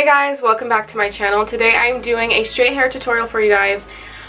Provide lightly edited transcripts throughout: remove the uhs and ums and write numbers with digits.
Hey guys, welcome back to my channel. Today I'm doing a straight hair tutorial for you guys.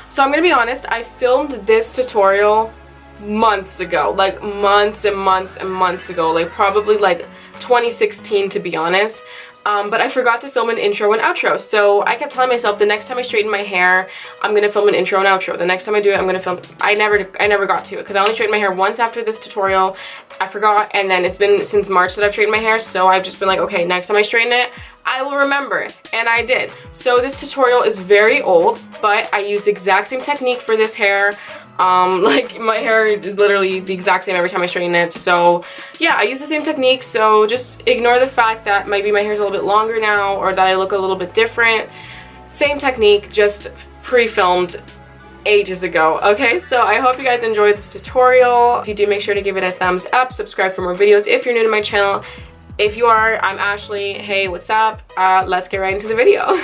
So I'm gonna be honest, I filmed this tutorial months ago, like months and months and months ago, like probably like 2016 to be honest. But I forgot to film an intro and outro, so I kept telling myself the next time I straighten my hair, I'm gonna film an intro and outro. The next time I do it, I'm gonna film. I never got to it because I only straightened my hair once after this tutorial. I forgot, and then it's been since March that I've straightened my hair, so I've just been like, okay, next time I straighten it, I will remember, and I did. So this tutorial is very old, but I used the exact same technique for this hair. Like my hair is literally the exact same every time I straighten it, so yeah, I use the same technique. So just ignore the fact that maybe my hair is a little bit longer now or that I look a little bit different. Same technique, just pre-filmed ages ago. Okay, so I hope you guys enjoyed this tutorial. If you do, make sure to give it a thumbs up, subscribe for more videos if you're new to my channel. If you are, I'm Ashley. Hey, what's up? Let's get right into the video.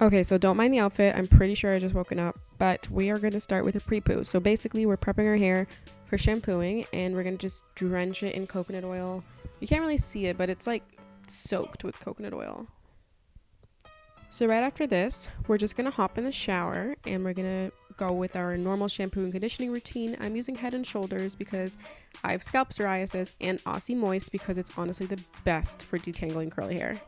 Okay, so don't mind the outfit. I'm pretty sure I just woken up, but we are going to start with a pre-poo. So basically, we're prepping our hair for shampooing, and we're going to just drench it in coconut oil. You can't really see it, but it's like soaked with coconut oil. So right after this, we're just going to hop in the shower, and we're going to go with our normal shampoo and conditioning routine. I'm using Head and Shoulders because I have scalp psoriasis, and Aussie Moist because it's honestly the best for detangling curly hair.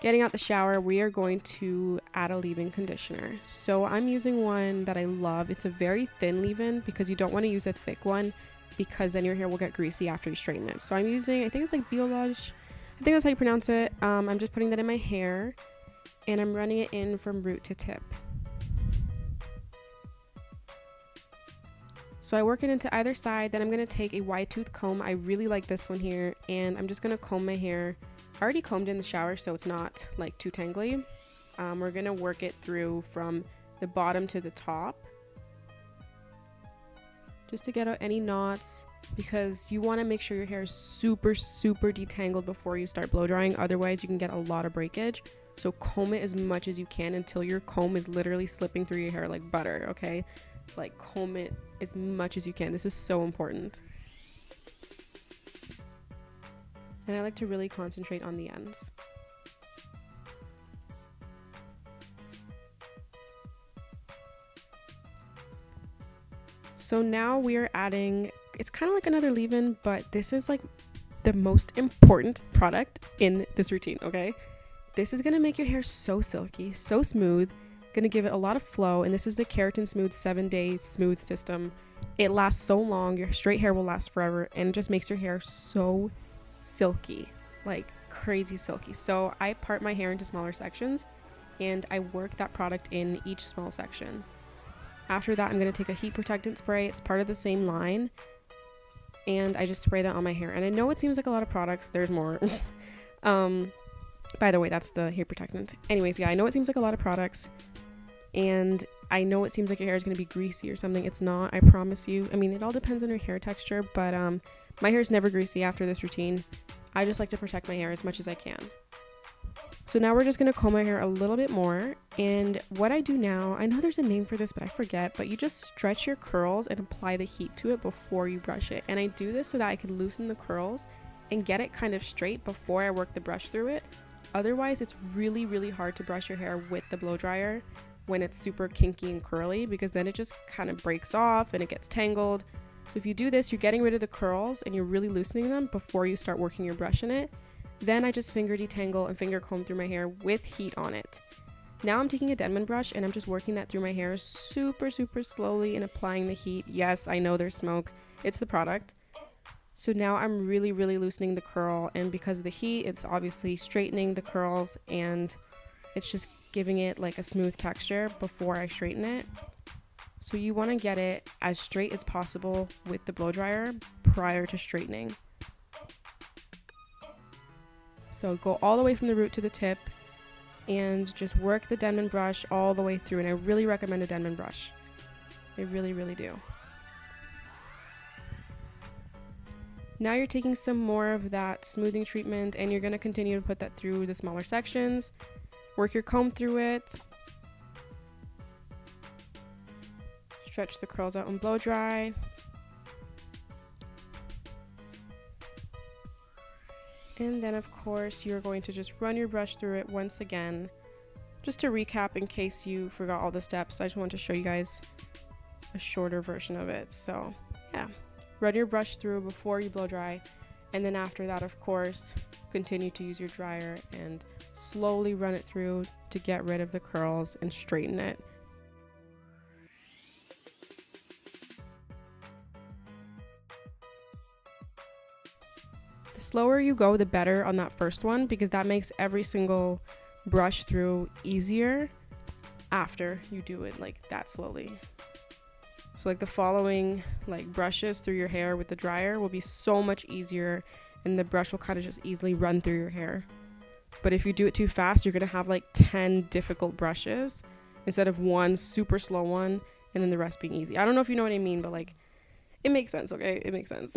Getting out the shower, we are going to add a leave-in conditioner. So I'm using one that I love. It's a very thin leave-in because you don't want to use a thick one because then your hair will get greasy after you straighten it. So I'm using, I think it's like Biologe, I think that's how you pronounce it. I'm just putting that in my hair and I'm running it in from root to tip. So I work it into either side, then I'm going to take a wide tooth comb. I really like this one here, and I'm just going to comb my hair. I already combed in the shower, so it's not like too tangly. We're gonna work it through from the bottom to the top just to get out any knots, because you want to make sure your hair is super detangled before you start blow drying. Otherwise you can get a lot of breakage. So comb it as much as you can until your comb is literally slipping through your hair like butter. Okay, like comb it as much as you can. This is so important. And I like to really concentrate on the ends. So now we are adding, it's kind of like another leave-in, but this is like the most important product in this routine, okay? This is gonna make your hair so silky, so smooth, gonna give it a lot of flow, and this is the Keratin Smooth 7-day smooth system. It lasts so long, your straight hair will last forever, and it just makes your hair so silky, like crazy silky. So I part my hair into smaller sections and I work that product in each small section. After that, I'm going to take a heat protectant spray. It's part of the same line, and I just spray that on my hair. And I know it seems like a lot of products, there's more. By the way, that's the heat protectant. Anyways, yeah, I know it seems like a lot of products, and I know it seems like your hair is going to be greasy or something. It's not, I promise you. I mean, it all depends on your hair texture, but my hair is never greasy after this routine. I just like to protect my hair as much as I can. So now we're just going to comb my hair a little bit more. And what I do now, I know there's a name for this, but I forget, but you just stretch your curls and apply the heat to it before you brush it. And I do this so that I can loosen the curls and get it kind of straight before I work the brush through it. Otherwise, it's really hard to brush your hair with the blow dryer when it's super kinky and curly, because then it just kind of breaks off and it gets tangled. So if you do this, you're getting rid of the curls and you're really loosening them before you start working your brush in it. Then I just finger detangle and finger comb through my hair with heat on it. Now I'm taking a Denman brush and I'm just working that through my hair super slowly and applying the heat. Yes, I know there's smoke. It's the product. So now I'm really loosening the curl, and because of the heat, it's obviously straightening the curls and it's just giving it like a smooth texture before I straighten it. So you want to get it as straight as possible with the blow dryer prior to straightening. So go all the way from the root to the tip and just work the Denman brush all the way through. And I really recommend a Denman brush. I really do. Now you're taking some more of that smoothing treatment and you're going to continue to put that through the smaller sections. Work your comb through it. Stretch the curls out and blow dry. And then of course you're going to just run your brush through it once again. Just to recap in case you forgot all the steps, I just wanted to show you guys a shorter version of it. So yeah, run your brush through before you blow dry, and then after that of course continue to use your dryer and slowly run it through to get rid of the curls and straighten it. The slower you go, the better on that first one, because that makes every single brush through easier after you do it like that slowly. So like the following like brushes through your hair with the dryer will be so much easier, and the brush will kind of just easily run through your hair. But if you do it too fast, you're gonna have like 10 difficult brushes instead of one super slow one and then the rest being easy. I don't know if you know what I mean, but like it makes sense, okay? It makes sense.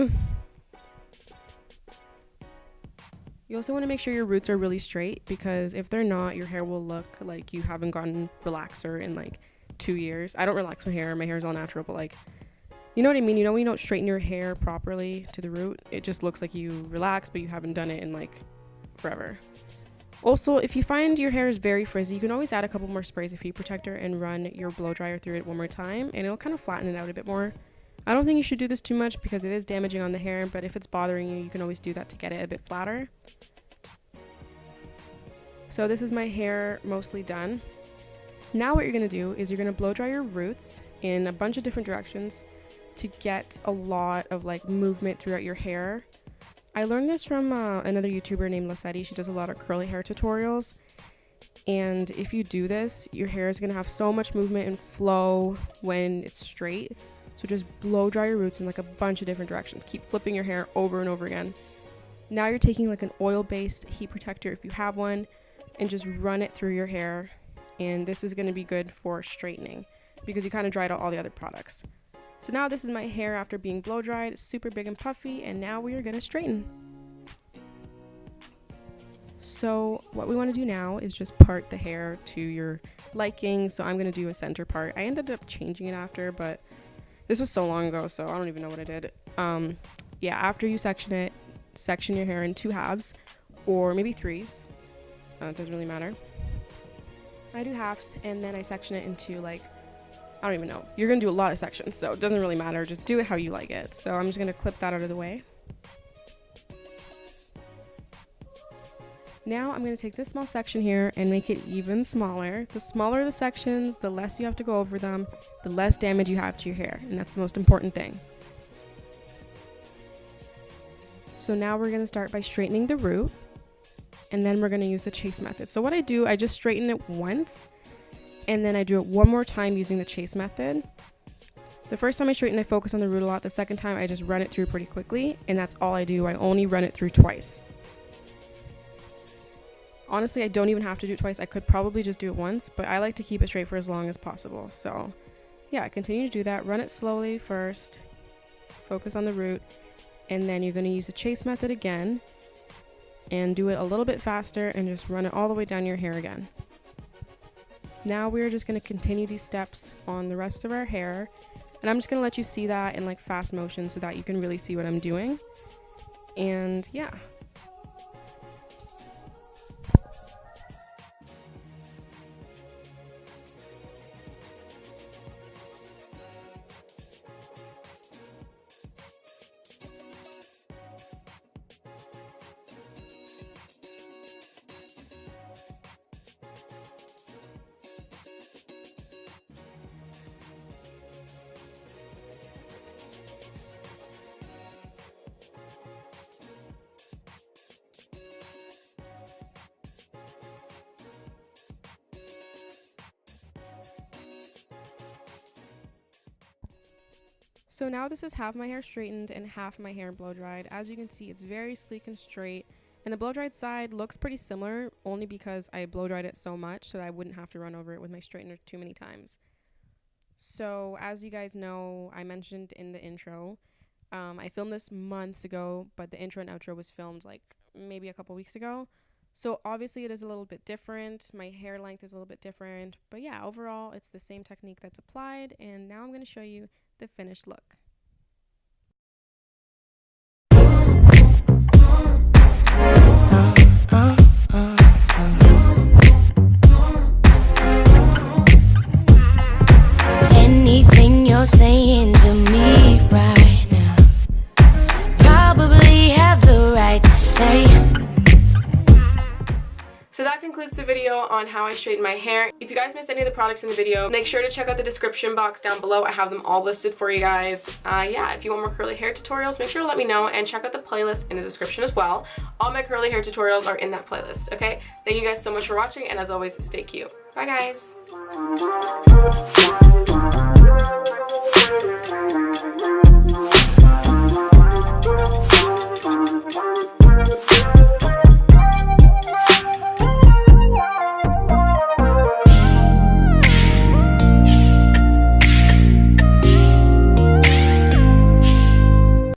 You also want to make sure your roots are really straight, because if they're not, your hair will look like you haven't gotten relaxer in like 2 years. I don't relax my hair is all natural, but like, you know what I mean? You know when you don't straighten your hair properly to the root, it just looks like you relax, but you haven't done it in like forever. Also, if you find your hair is very frizzy, you can always add a couple more sprays of heat protector and run your blow dryer through it one more time, and it'll kind of flatten it out a bit more. I don't think you should do this too much because it is damaging on the hair, but if it's bothering you, you can always do that to get it a bit flatter. So this is my hair mostly done. Now what you're going to do is you're going to blow dry your roots in a bunch of different directions to get a lot of like movement throughout your hair. I learned this from another YouTuber named Lacetti. She does a lot of curly hair tutorials. And if you do this, your hair is going to have so much movement and flow when it's straight. So just blow dry your roots in like a bunch of different directions. Keep flipping your hair over and over again. Now you're taking like an oil-based heat protector if you have one, and just run it through your hair. And this is going to be good for straightening because you kind of dried out all the other products. So now this is my hair after being blow dried. It's super big and puffy, and now we are going to straighten. So what we want to do now is just part the hair to your liking. So I'm going to do a center part. I ended up changing it after, but this was so long ago, so I don't even know what I did. Yeah, after you section it, section your hair in 2 halves or maybe 3s. It doesn't really matter. I do halves, and then I section it into like, I don't even know. You're going to do a lot of sections, so it doesn't really matter. Just do it how you like it. So I'm just going to clip that out of the way. Now I'm going to take this small section here and make it even smaller. The smaller the sections, the less you have to go over them, the less damage you have to your hair, and that's the most important thing. So now we're going to start by straightening the root, and then we're going to use the chase method. So what I do, I just straighten it once, and then I do it one more time using the chase method. The first time I straighten, I focus on the root a lot. The second time, I just run it through pretty quickly, and that's all I do. I only run it through twice. Honestly, I don't even have to do it twice. I could probably just do it once, but I like to keep it straight for as long as possible. So yeah, continue to do that. Run it slowly first, focus on the root, and then you're going to use the chase method again and do it a little bit faster and just run it all the way down your hair again. Now we're just going to continue these steps on the rest of our hair, and I'm just going to let you see that in like fast motion so that you can really see what I'm doing. And yeah. So now this is half my hair straightened and half my hair blow dried. As you can see, it's very sleek and straight, and the blow dried side looks pretty similar only because I blow dried it so much so that I wouldn't have to run over it with my straightener too many times. So as you guys know, I mentioned in the intro, I filmed this months ago, but the intro and outro was filmed like maybe a couple weeks ago. So obviously it is a little bit different. My hair length is a little bit different, but yeah, overall it's the same technique that's applied. And now I'm going to show you the finished look. on how I straighten my hair. If you guys missed any of the products in the video, make sure to check out the description box down below. I have them all listed for you guys. Yeah, if you want more curly hair tutorials, make sure to let me know, and check out the playlist in the description as well. All my curly hair tutorials are in that playlist, okay? Thank you guys so much for watching, and as always, stay cute. Bye, guys.